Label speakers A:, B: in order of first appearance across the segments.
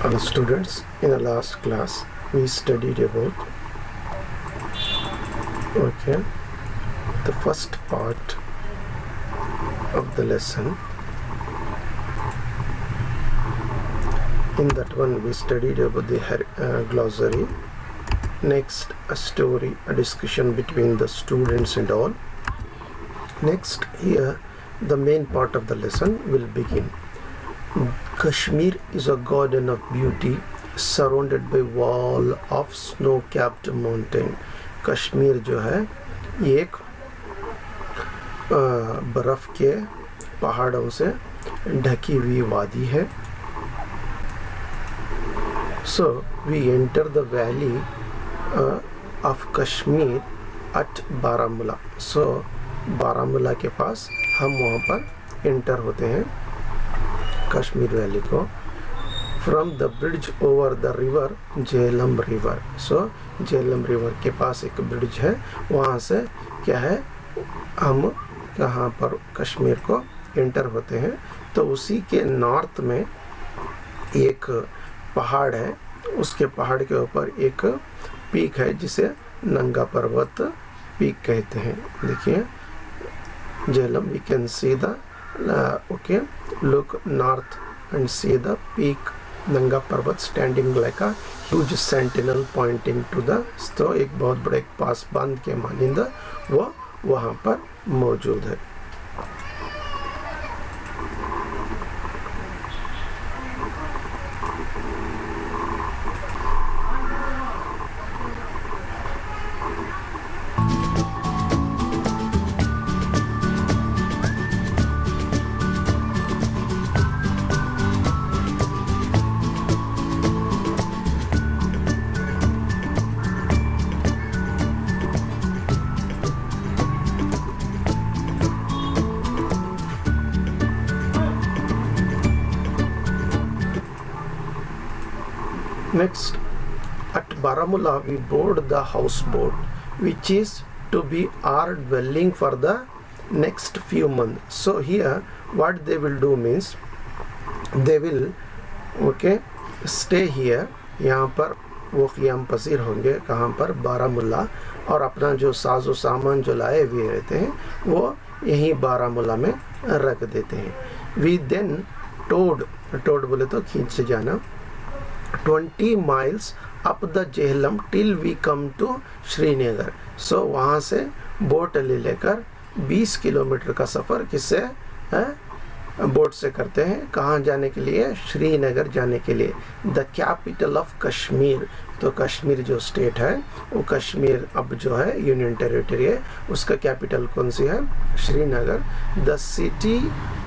A: Hello students, in the last class we studied about the first part of the lesson. In that one we studied about the glossary. Next, a story, a discussion between the students and all. Next, here the main part of the lesson will begin. Kashmir is a garden of beauty surrounded by wall of snow-capped mountain. Kashmir जो है ये एक बर्फ के पहाड़ों से ढकी हुई वादी है. So we enter the valley of Kashmir at Baramulla. So Baramulla के पास हम वहाँ पर एंटर होते हैं कश्मीर वैली को. From the bridge over the river Jhelum river. So Jhelum river के पास एक ब्रिज है, वहाँ से क्या है हम कहाँ पर कश्मीर को एंटर होते हैं. तो उसी के नॉर्थ में एक पहाड़ है, उसके पहाड़ के ऊपर एक पीक है जिसे नंगा पर्वत पीक कहते हैं. देखिए Jhelum, we can see the look north and see the peak Nanga Parvat standing like a huge sentinel pointing to the. तो एक बहुत बड़े पास बांध के मानिंदा वो वहाँ पर मौजूद है. Next, at Baramulla we board the houseboat, which is to be our dwelling for the next few months. So here what they will do means they will stay here. यहाँ पर वो क़ियाम पसीर होंगे कहाँ पर, बारामुल्ला, और अपना जो साजो सामान जो लाए हुए रहते हैं वो यहीं बारामुल्ला में रख देते हैं. We then towed बोले तो खींच से जाना, 20 miles up the Jhelum till we come to Srinagar. सो वहाँ से बोट ले लेकर 20 किलोमीटर का सफ़र किससे बोट से करते हैं, कहाँ जाने के लिए, श्रीनगर जाने के लिए. The capital of Kashmir. तो कश्मीर जो स्टेट है वो कश्मीर अब जो है यूनियन टेरिटरी है, उसका कैपिटल कौन सी है, Srinagar. The city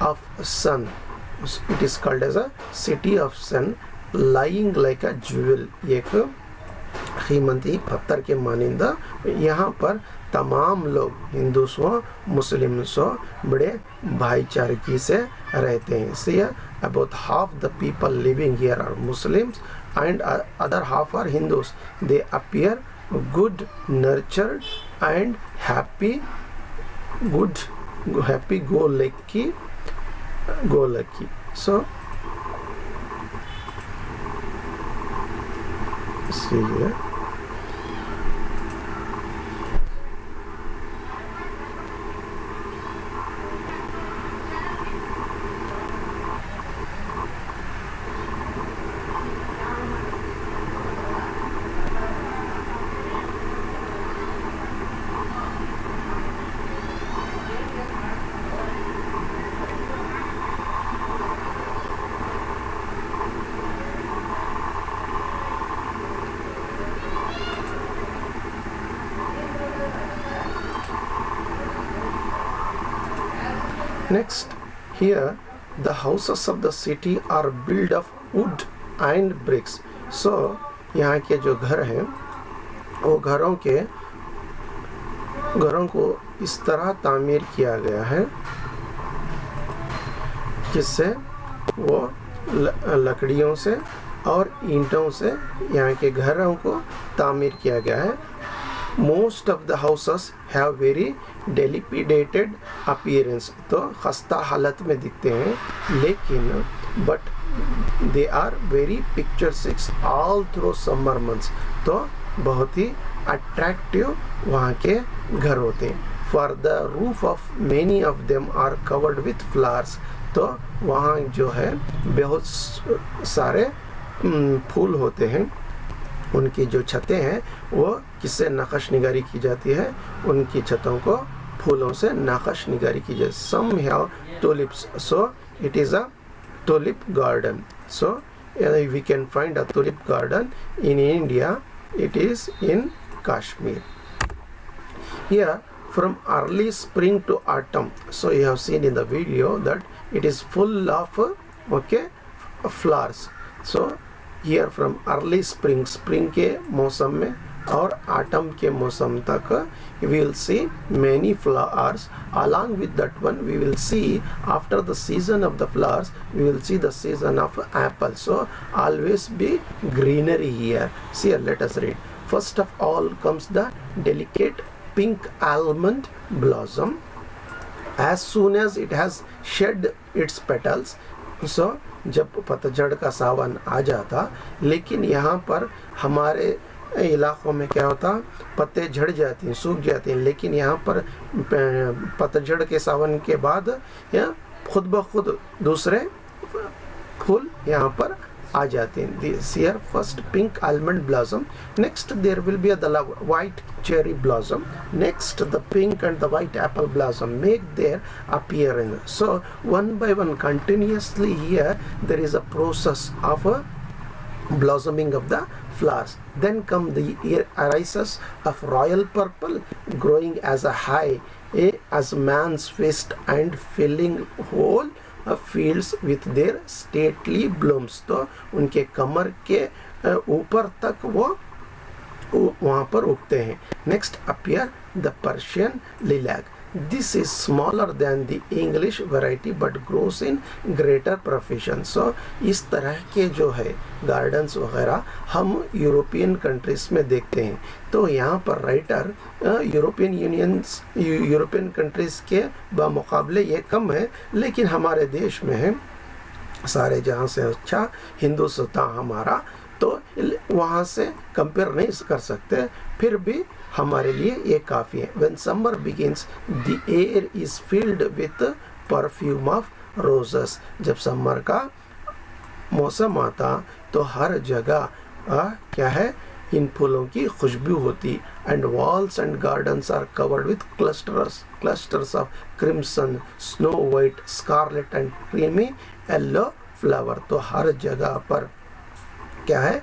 A: of sun, it is called as a city of sun, lying like a jewel, एक कीमती पत्थर के मानिंदा. यहाँ पर तमाम लोग हिंदू सो मुस्लिम सो बड़े भाईचारगी से रहते हैं. See about half the people living here are Muslims and other half are Hindus. They appear good, nurtured and happy go lucky. So see here. Next, here the houses of the city are built of wood and bricks. So यहाँ के जो घर हैं वो घरों को इस तरह तामीर किया गया है जिससे वो लकड़ियों से और ईंटों से यहाँ के घरों को तामीर किया गया है. Most of the houses have very dilapidated appearance. तो खस्ता हालत में दिखते हैं, लेकिन but they are very picturesque all through summer months. तो बहुत ही अट्रैक्टिव वहाँ के घर होते हैं. For the roof of many of them are covered with flowers. तो वहाँ जो है बहुत सारे फूल होते हैं. उनकी जो छतें हैं वो किससे नक्श निगारी की जाती है? उनकी छतों को फूलों से नक्श निगारी की जाती है. Some have tulips, so it is a tulip garden. So we can find a tulip garden in India. It is in Kashmir. Here from early spring to autumn, so you have seen in the video that it is full of flowers. So here from early spring के मौसम में और autumn के मौसम तक we will see many flowers. Along with that one we will see after the season of the flowers we will see the season of apple. So always be greenery here. See here, let us read. First of all comes the delicate pink almond blossom. As soon as it has shed its petals, so जब पतझड़ का सावन आ जाता, लेकिन यहाँ पर हमारे इलाकों में क्या होता, पत्ते झड़ जाती हैं, सूख जाती हैं, लेकिन यहाँ पर पतझड़ के सावन के बाद खुद ब खुद दूसरे फूल यहाँ पर आ जाते हैं. This here first pink almond blossom, next there will be the white cherry blossom, next the pink and the white apple blossom make their appearance. So one by one continuously here there is a process of a blossoming of the flowers. Then come the irises of royal purple growing as a high as man's fist and filling whole fields with their stately blooms. तो उनके कमर के ऊपर तक वो वहाँ पर उगते हैं. Next appear the Persian lilac. This is smaller than the English variety but grows in greater profusion. So इस तरह के जो है गार्डन्स वगैरह हम यूरोपियन कंट्रीज में देखते हैं. तो यहाँ पर राइटर यूरोपियन कंट्रीज के बामुकाबले ये कम है, लेकिन हमारे देश में है सारे जहाँ से अच्छा हिंदुस्तान हमारा, तो वहाँ से कंपेयर नहीं कर सकते, फिर भी हमारे लिए ये काफ़ी है. When summer begins, the air is filled with perfume of roses. जब समर का मौसम आता तो हर जगह क्या है, इन फूलों की खुशबू होती. And walls and gardens are covered with clusters of crimson, snow white, scarlet and creamy yellow flower. तो हर जगह पर क्या है,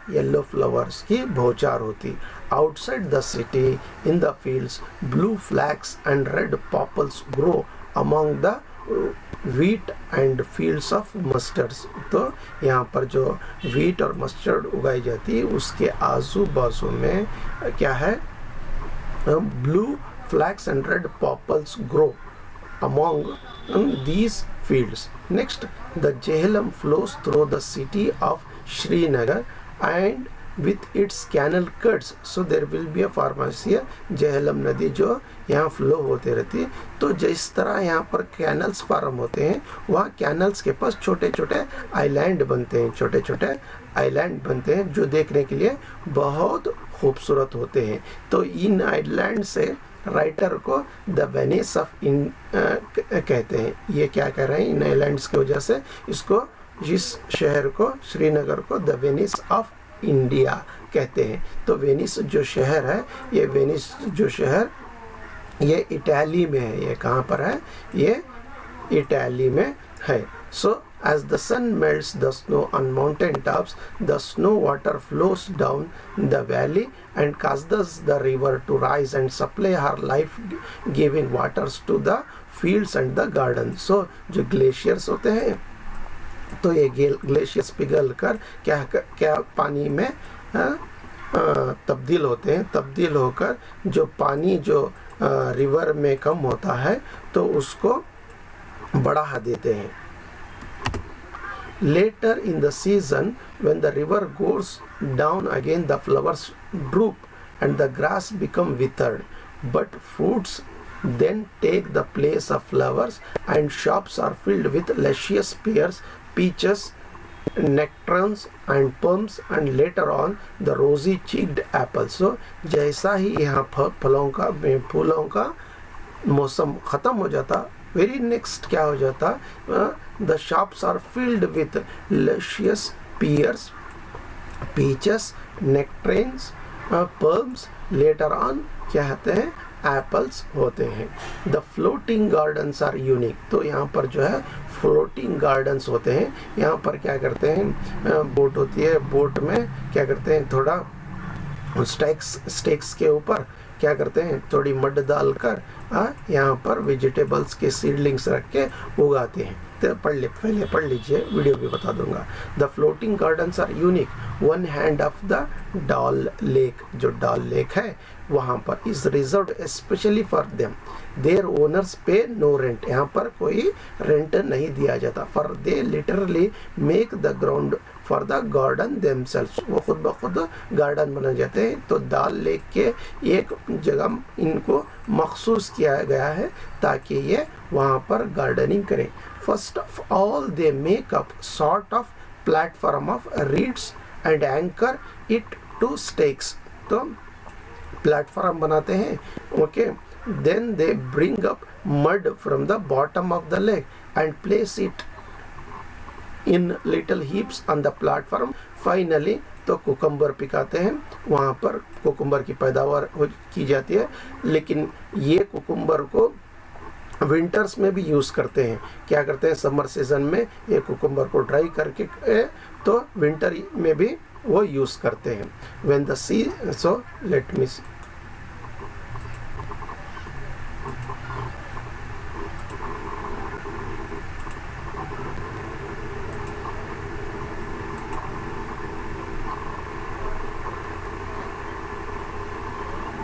A: येलो फ्लावर्स की बौछार होती. Outside the city, in the fields, blue flax and red popples grow among the wheat and fields of mustards. तो यहाँ पर जो wheat और mustard उगाई जाती है उसके आजू बाजू में क्या है, blue flax and red popples grow among these fields. Next, the Jhelum flows through the city of Srinagar and with its canal cuts, so there will be a pharmacy. Jhelum नदी जो यहाँ फ्लो होते रहती है, तो जिस तरह यहाँ पर कैनल्स फार्म होते हैं, वहाँ कैनल्स के पास छोटे छोटे आइलैंड बनते हैं, छोटे छोटे आइलैंड बनते हैं जो देखने के लिए बहुत खूबसूरत होते हैं. तो इन आइलैंड से राइटर को द वेनिस ऑफ कहते हैं. ये क्या कह रहे हैं, इन आइलैंड्स की वजह से इसको, इस शहर को, श्रीनगर को द वेनिस ऑफ इंडिया कहते हैं. तो वेनिस जो शहर है, ये वेनिस जो शहर ये इटाली में है. ये कहाँ पर है, ये इटाली में है. सो as the sun melts the snow on mountain tops, the snow water flows down the valley and causes the river to rise and supply her life giving waters to the fields and the gardens. So जो glaciers होते हैं, तो ये glaciers पिघल कर क्या पानी में तब्दील होते हैं. तब्दील होकर जो पानी जो रिवर में कम होता है तो उसको बढ़ा देते हैं. Later in the season, when the river goes down again, the flowers droop and the grass become withered, but fruits then take the place of flowers and shops are filled with luscious pears, peaches, nectarines and plums, and later on the rosy cheeked apples. So जैसा ही यहाँ फूलों का मौसम ख़त्म हो जाता, very next क्या हो जाता, the shops are filled with luscious pears, peaches, nectarines, plums, later on क्या होते हैं, एप्पल्स होते हैं. The floating gardens are unique. तो यहाँ पर जो है फ्लोटिंग गार्डन्स होते हैं. यहाँ पर क्या करते हैं, बोट होती है, बोट में क्या करते हैं, थोड़ा स्टेक्स के ऊपर क्या करते हैं, थोड़ी मड डालकर यहाँ पर वेजिटेबल्स के सीडलिंग्स रख के उगाते हैं. तो पहले पढ़ लीजिए, वीडियो भी बता दूंगा. The floating gardens are unique. One hand of the Dal lake, जो डॉल लेक है वहाँ पर is reserve specially for them. Their owners pay no rent. यहाँ पर कोई रेंट नहीं दिया जाता. For they literally make the ground for the garden themselves. वो खुद ब खुद गार्डन बना जाते हैं. तो डॉल लेक के एक जगह इनको मखसूस किया गया है ताकि ये वहाँ पर गार्डनिंग करें. First of all, they make up sort of platform of reeds and anchor it to stakes. तो प्लेटफॉर्म बनाते हैं, okay. Then they bring up mud from the bottom of the lake and place it in little heaps on the platform. Finally, तो cucumber पिकाते हैं. वहाँ पर cucumber की पैदावार की जाती है. लेकिन ये कुकम्बर को विंटर्स में भी यूज़ करते हैं. क्या करते हैं, समर सीजन में ये कुकुम्बर को ड्राई करके तो विंटर में भी वो यूज़ करते हैं. When the see, so let me see.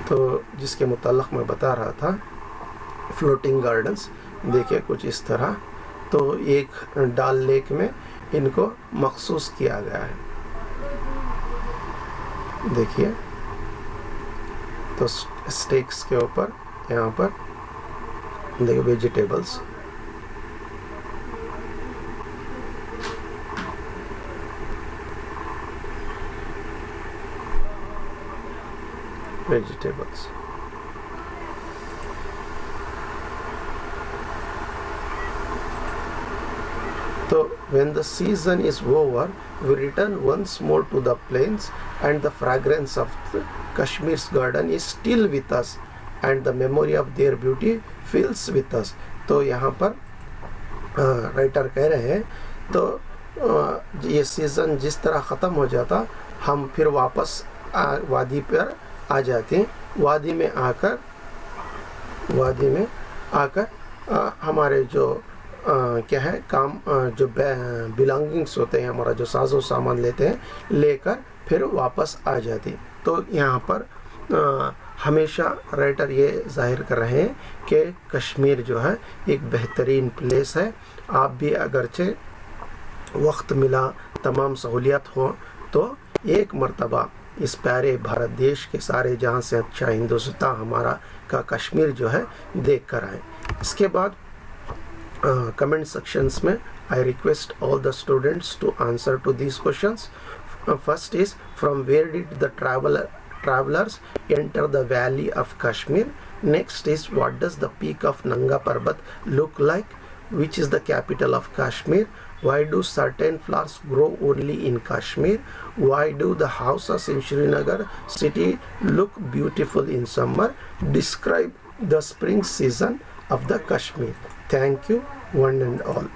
A: तो जिसके मुताल्लिक़ मैं बता रहा था, फ्लोटिंग गार्डन्स देखिए कुछ इस तरह. तो एक डॉल लेक में इनको मखसूस किया गया है. देखिए, तो स्टेक्स के ऊपर यहाँ पर देखिए vegetables, So when the season is over, we return once more to the plains, and the fragrance of the Kashmir's garden is still with us, and the memory of their beauty fills with us. तो यहाँ पर writer कह रहे हैं, तो ये season जिस तरह ख़त्म हो जाता, हम फिर वापस वादी पर आ जाते हैं. वादी में आकर हमारे जो क्या है काम, जो बिलोंगिंग्स होते हैं, हमारा जो साजो सामान लेते हैं, लेकर फिर वापस आ जाती. तो यहाँ पर हमेशा राइटर ये जाहिर कर रहे हैं कि कश्मीर जो है एक बेहतरीन प्लेस है. आप भी अगरचे वक्त मिला, तमाम सहूलियत हो, तो एक मर्तबा इस प्यारे भारत देश के सारे जहाँ से अच्छा हिंदुस्तान हमारा का कश्मीर जो है देख कर आए. इसके बाद comment sections में I request all the students to answer to these questions. First is, from where did the travelers enter the valley of Kashmir? Next is, what does the peak of Nanga Parbat look like? Which is the capital of Kashmir? Why do certain flowers grow only in Kashmir? Why do the houses in Srinagar city look beautiful in summer? Describe the spring season of the Kashmir. Thank you, one and all.